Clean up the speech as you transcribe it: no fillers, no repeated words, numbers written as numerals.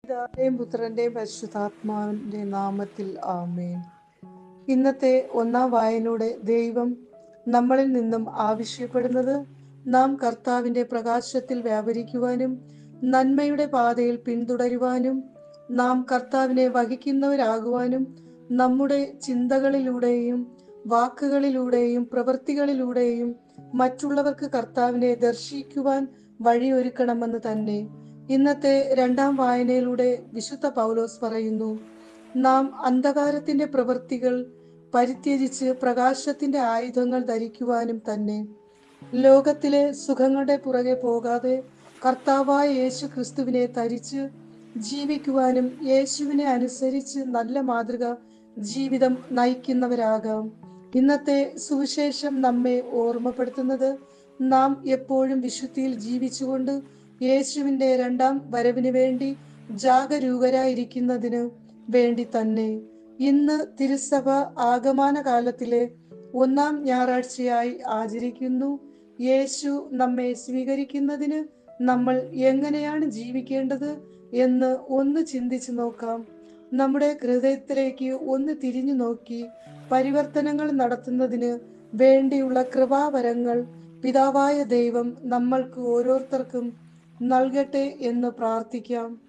പിതാവിന്റെയും പുത്രന്റെയും പരിശുദ്ധാത്മാവിന്റെ നാമത്തിൽ ആമേൻ. ഇന്നത്തെ ഒന്നാം വായനയുടെ ദൈവം നമ്മളിൽ നിന്നും ആവശ്യപ്പെടുന്നത് നാം കർത്താവിന്റെ പ്രകാശത്തിൽ വ്യാപരിക്കുവാനും നന്മയുടെ പാതയിൽ പിന്തുടരുവാനും നാം കർത്താവിനെ വഹിക്കുന്നവരാകുവാനും നമ്മുടെ ചിന്തകളിലൂടെയും വാക്കുകളിലൂടെയും പ്രവൃത്തികളിലൂടെയും മറ്റുള്ളവർക്ക് കർത്താവിനെ ദർശിക്കുവാൻ വഴിയൊരുക്കണമെന്ന് തന്നെ. ഇന്നത്തെ രണ്ടാം വായനയിലൂടെ വിശുദ്ധ പൗലോസ് പറയുന്നു, നാം അന്ധകാരത്തിന്റെ പ്രവൃത്തികൾ പരിത്യജിച്ച് പ്രകാശത്തിന്റെ ആയുധങ്ങൾ ധരിക്കുവാനും തന്നെ. ലോകത്തിലെ സുഖങ്ങളുടെ പുറകെ പോകാതെ കർത്താവായ യേശു ക്രിസ്തുവിനെ ധരിച്ച് ജീവിക്കുവാനും യേശുവിനെ അനുസരിച്ച് നല്ല മാതൃക ജീവിതം നയിക്കുന്നവരാകാം. ഇന്നത്തെ സുവിശേഷം നമ്മെ ഓർമ്മപ്പെടുത്തുന്നത് നാം എപ്പോഴും വിശുദ്ധിയിൽ ജീവിച്ചുകൊണ്ട് യേശുവിന്റെ രണ്ടാം വരവിന് വേണ്ടി ജാഗരൂകരായിരിക്കുന്നതിന് വേണ്ടി തന്നെ. ഇന്ന് തിരുസഭ ആഗമന കാലത്തിലെ ഒന്നാം ഞായറാഴ്ചയായി ആചരിക്കുന്നു. യേശു നമ്മെ സ്വീകരിക്കുന്നതിന് നമ്മൾ എങ്ങനെയാണ് ജീവിക്കേണ്ടത് എന്ന് ഒന്ന് ചിന്തിച്ചു നോക്കാം. നമ്മുടെ ഹൃദയത്തിലേക്ക് ഒന്ന് തിരിഞ്ഞു നോക്കി പരിവർത്തനങ്ങൾ നടത്തുന്നതിന് വേണ്ടിയുള്ള കൃപാവരങ്ങൾ പിതാവായ ദൈവം നമ്മൾക്ക് ഓരോരുത്തർക്കും നൽകട്ടെ എന്ന് പ്രാർത്ഥിക്കാം.